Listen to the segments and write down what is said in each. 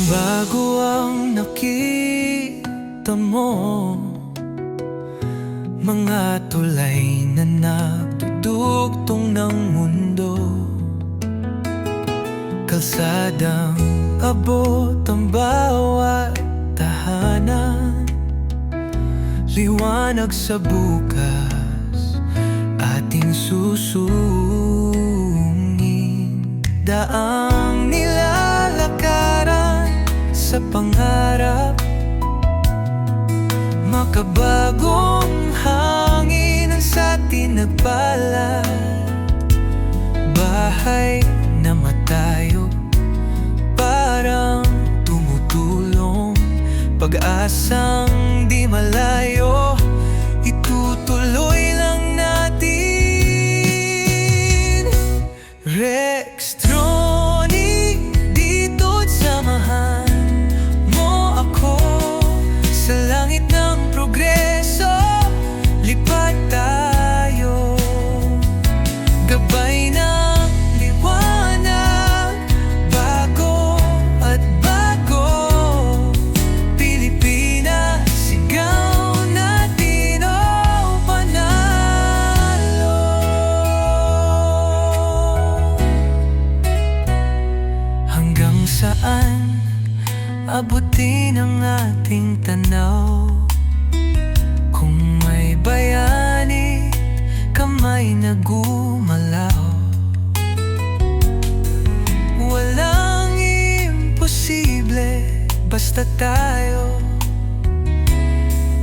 Bago ang nakita mo, mga tulay na nagdudugtong ng mundo, kalsadang abot ang bawat tahanan, liwanag sa bukas ating susungin, daang nilalakaran sa pangarap, makabagong hangin ang sa atin nagbalad, bahay na matayo parang tumutulong, pag-asang di malayo, itutuloy lang natin. Rextronic, dito't samahan mo ako sa langit ng progreso, lipat tayo, gabay ng liwanag, bago at bago, Pilipinas, sigaw natin o panalo. Hanggang saan abutin ang ating tanaw, kung may bayani, kamay na gumalaw. Walang imposible, basta tayo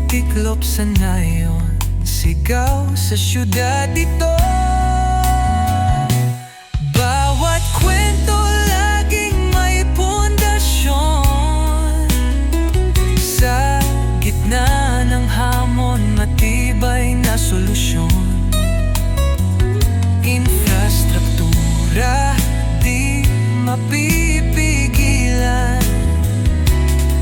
tiklop sa nayon, sigaw sa syudad ito. Bawat kwento laging may pundasyon, sa gitna ng hamon matibay na solusyon. Infrastruktura di mapipigilan,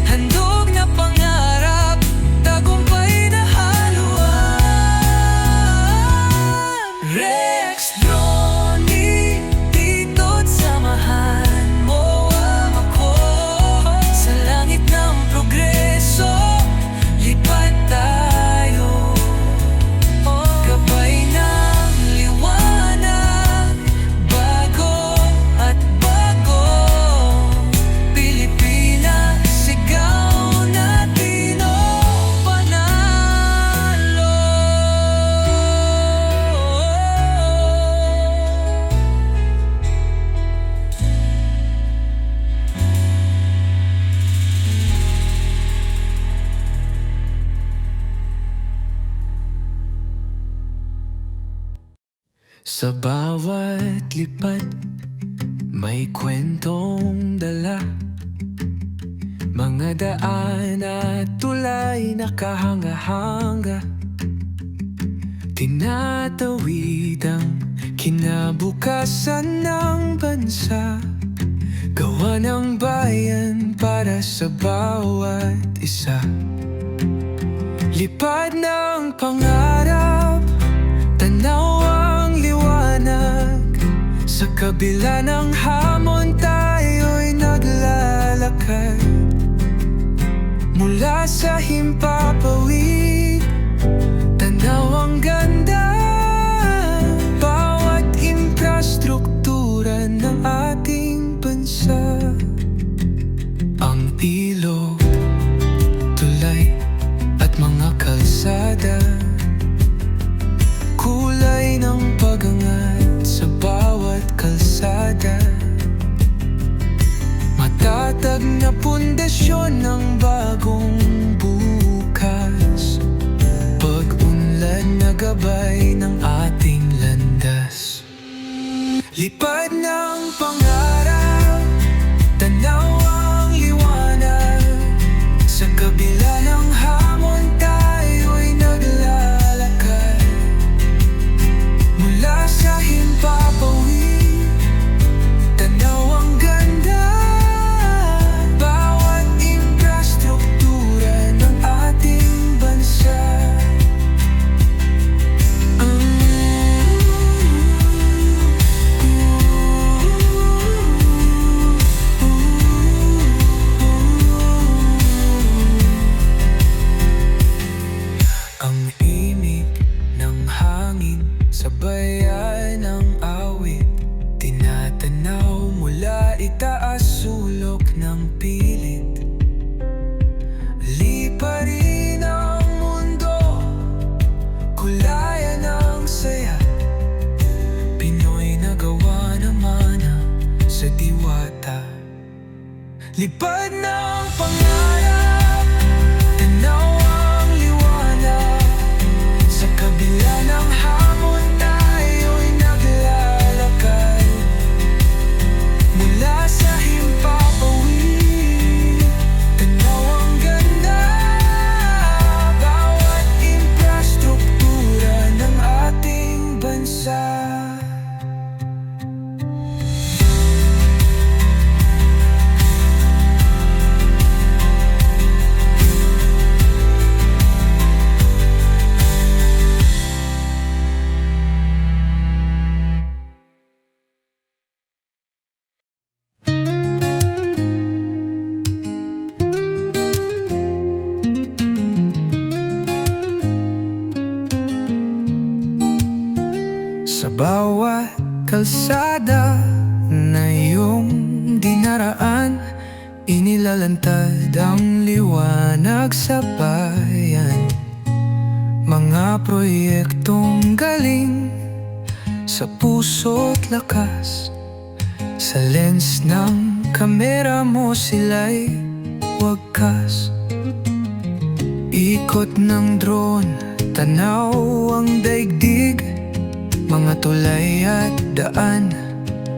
handog na pangarap, tagumpay na haluan. Rextronic, dito't samahan mo ako sa langit ng progreso, lipat tayo, gabay ng liwanag, bago at bago, Pilipinas, sigaw natin o panalo. Sa bawat lipat may kwentong dala, mga daan at tulay nakahanga-hanga, tinatawid ang kinabukasan ng bansa, gawa ng bayan para sa bawat isa. Lipad ng pangarap, tanaw ang liwanag, sa kabila ng hamon tayo'y naglalakad, mula sa himpapawid, tanaw ang ganda, bawat infrastruktura ng ating bansa. Ang ilog, tulay at mga kalsada, kulay ng pag-angat sa bawat kalsada, matatag na pundasyon ng bagong bukas, pag-unlad na gabay ng ating landas. Lipad ng pangarap, tanaw ang liwanag, sa kabila ng hamon tayo'y naglalakad, mula sa himpapawid, tanaw ang ganda, bawat infrastruktura ng ating bansa. pilit. Liparin ang mundo, kulayan ang saya. Pinoy na gawa naman sa diwata. Lipad ng pangarap, tanaw ang liwanag. Sa kabila ng hamon tayo'y naglalakad. Mula sa himpapawid, tanaw ang ganda. Bawat infrastruktura ng ating bansa. Sa bawat kalsada na iyong dinaraan, inilalantad ang liwanag sa bayan. Mga proyektong galing sa puso't lakas. Sa lens ng kamera mo sila'y wagkas. Ikot ng drone, tanaw ang daigdig. Mga tulay at daan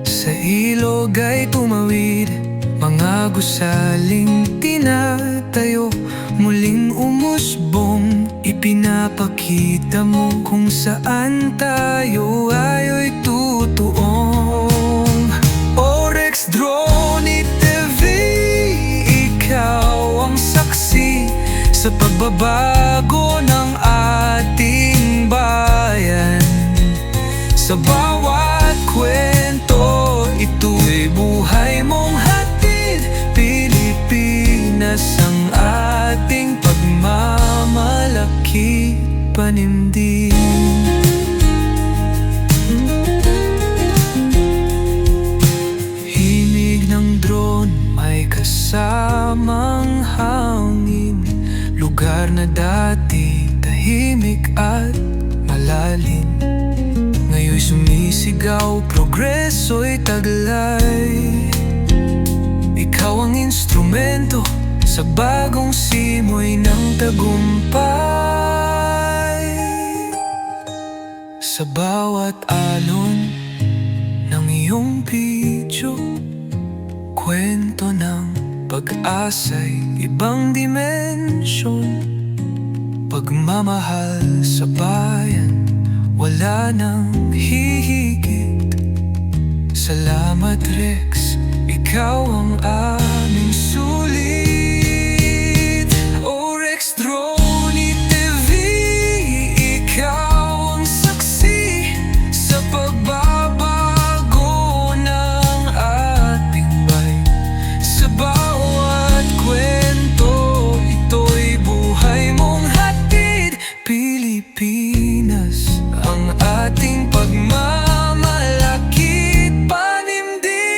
sa ilog ay tumawid. Mga gusaling tinatayo, muling umusbong. Ipinapakita mo kung saan tayo ayo'y tutuong. Orex Drone TV, ikaw ang saksi sa pagbabago ng ating bayan. Sa bawat kwento, ito'y buhay mong hatid. Pilipinas ang ating pagmamalaki, panimdim. Himig ng drone, may kasamang hangin. Lugar na dati tahimik at malalim, ngayon'y sumisigaw, progreso'y taglay. Ikaw ang instrumento sa bagong simoy ng tagumpay. Sa bawat alon ng iyong video, kwento ng pag-asa'y ibang dimensyon. Pagmamahal sa bayan, wala nang hihigit. Salamat Rex, ikaw ang aming sulit. O Rex Drone TV, ikaw ang saksi sa pagbabago ng ating bayan. Sa bawat kwento, ito'y buhay mong hatid. Pilipinas ang ating pagmamalaki, panimdim.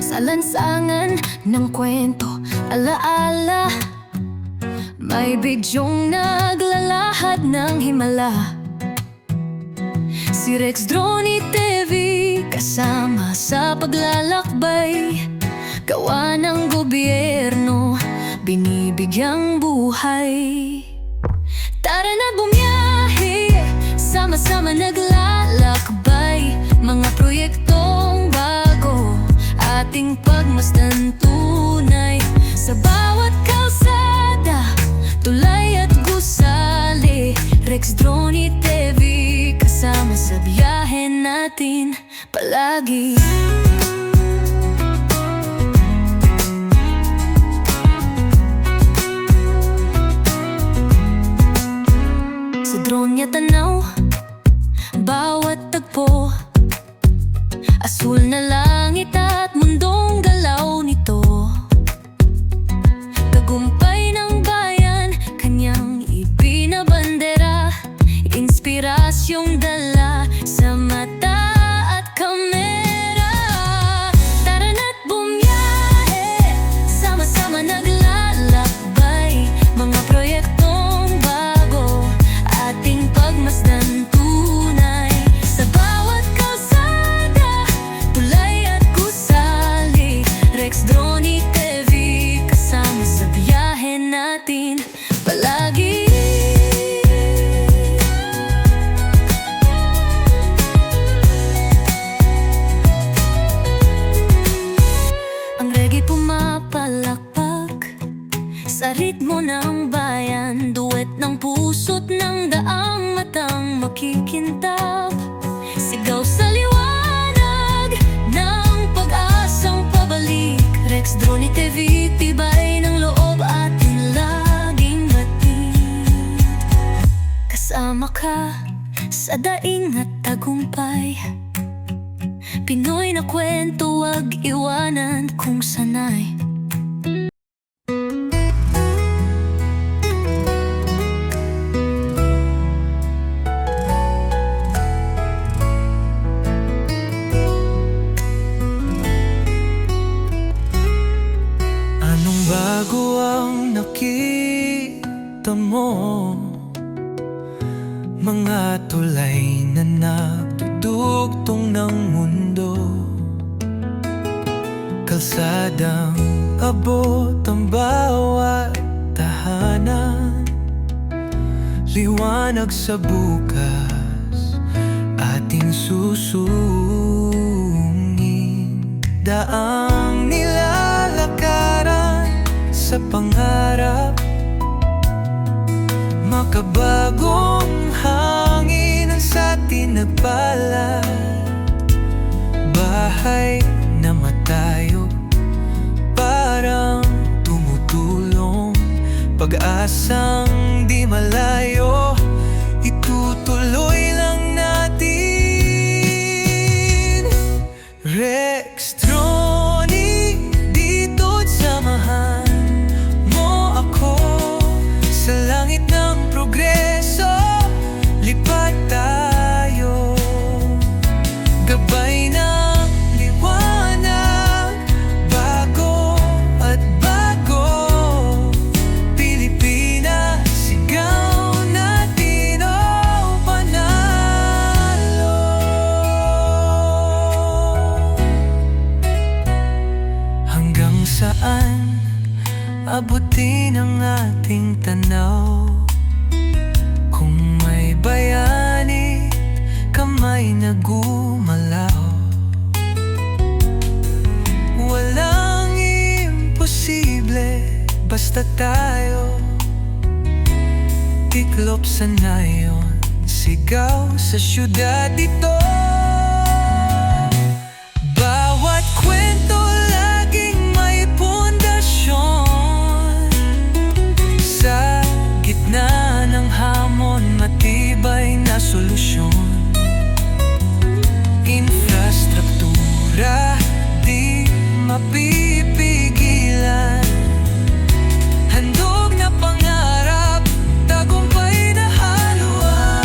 Sa lansangan ng kwento, alaala, may bidyong naglalahad ng himala. Si Rex Drone TV, kasama sa paglalakbay. Gawa ng gobyerno, binibigyang buhay. Tara na bumiyahe, sama-sama naglalakbay. Mga proyektong bago, ating pagmasdan tunay. Sa bawat kalsada, tulay at gusali, Rex Drone TV. natin palagi. Sa drone niya tanaw, bawat tagpo, asul na langit at mundong galaw nito. Tagumpay ng bayan, kanyang ibinabandera, inspirasyong dala sa mata at kamera. Tara na't bumiyahe, sama-sama naglalakbay, mga proyektong bago, ating pagmasdan tunay. Sa bawat kalsada, tulay at gusali, Rex Drone TV, kasama sa biyahe natin palagi. Ang reggae pumapalakpak sa ritmo ng bayan, duwet ng puso't ng daang matang makikintab. Sigaw sa liwanag ng pag-asang pabalik, Rex Drone TV, tibay ng loob atin laging batid. Kasama ka sa daing at tagumpay, Pinoy na kwento, wag iwanan kung sanay. Anong bago ang nakita mo? Mga tulay na nagdudugtong ng mundo, kalsadang abot ang bawat tahanan, liwanag sa bukas ating susungin. Daang nilalakaran sa pangarap, makabagong hangin ang sa atin nagbalad. Bahay na matayo, parang tumutulong, pag-asang di malayo, itutuloy lang natin. Rex Drone, dito't samahan mo ako sa langit ng progreso, lipat tayo, gabay ng liwanag, bago at bago, Pilipinas, sigaw natin o panalo. Hanggang saan abutin ang ating tanaw? Kung may bayani, kamay na gumalaw, walang imposible basta tayo tiklop sa nayon, sigaw sa syudad ito. Bawat kwento laging may pundasyon, sa gitna ng hamon matibay na solusyon. Infrastruktura di mapipigilan, handog na pangarap, tagumpay na haluan.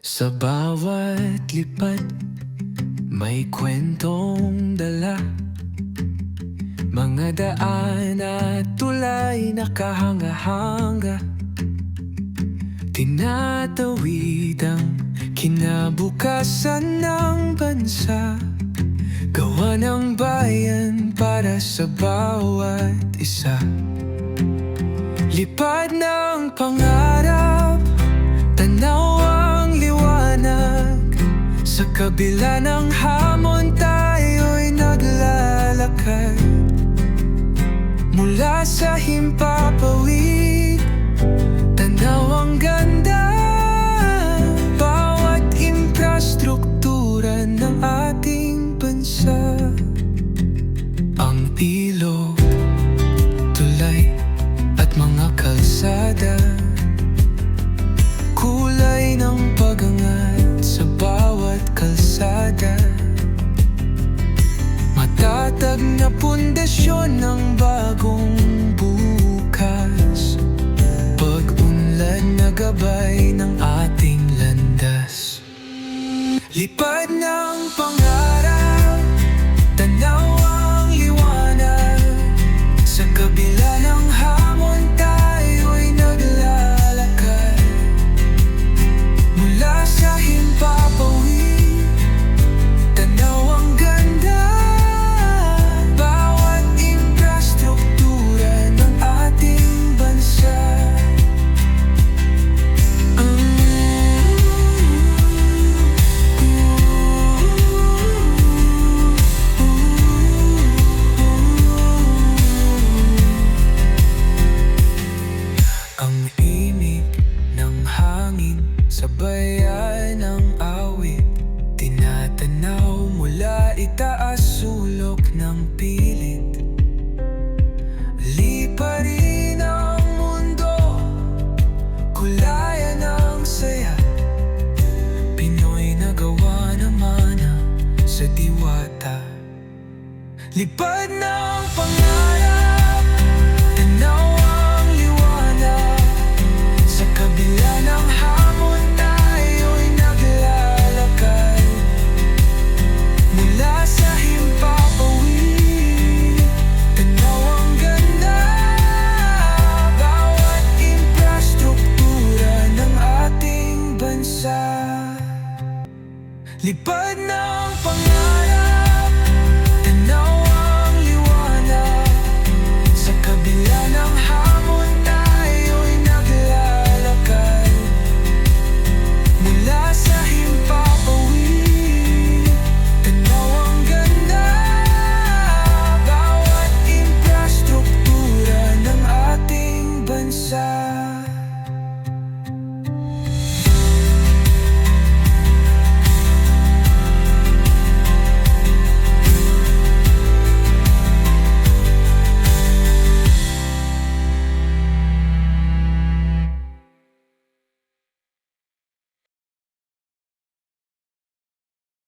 Sa bawat lipad, may kwentong dala. Mga daan at tulay nakahanga-hanga, tinatawid ang kinabukasan ng bansa. Gawa ng bayan para sa bawat isa. Lipad ng pangarap, tanaw ang liwanag. Sa kabila ng hamon tayo'y naglalakad. Mula sa himpapawid, tanaw ang ganda. Bawat infrastruktura ng ating bansa. Ang ilog, tulay at mga kalsada, kulay ng pag-angat sa bawat kalsada. Matatag na pundasyon ng bagong bukas, pag-unlad na gabay ng ating landas. Lipad ng pangarap, tanaw ang liwanag. Sa kabila ng hamon tayo'y naglalakad. Mula sa himpapawid, tanaw ang ganda. Bawat infrastruktura ng ating bansa. Ang imig ng hangin, sabayan ng awit, tinatanaw mula itaas sulok ng pilit. Liparin ang mundo, kulayan ang saya. Pinoy na gawa naman sa diwata. Lipad ng pangarap, tanaw ang liwanag. Sa kabila ng hamon tayo'y naglalakad. Mula sa himpapawid, tanaw ang ganda. Bawat infrastruktura ng ating bansa. Lipad ng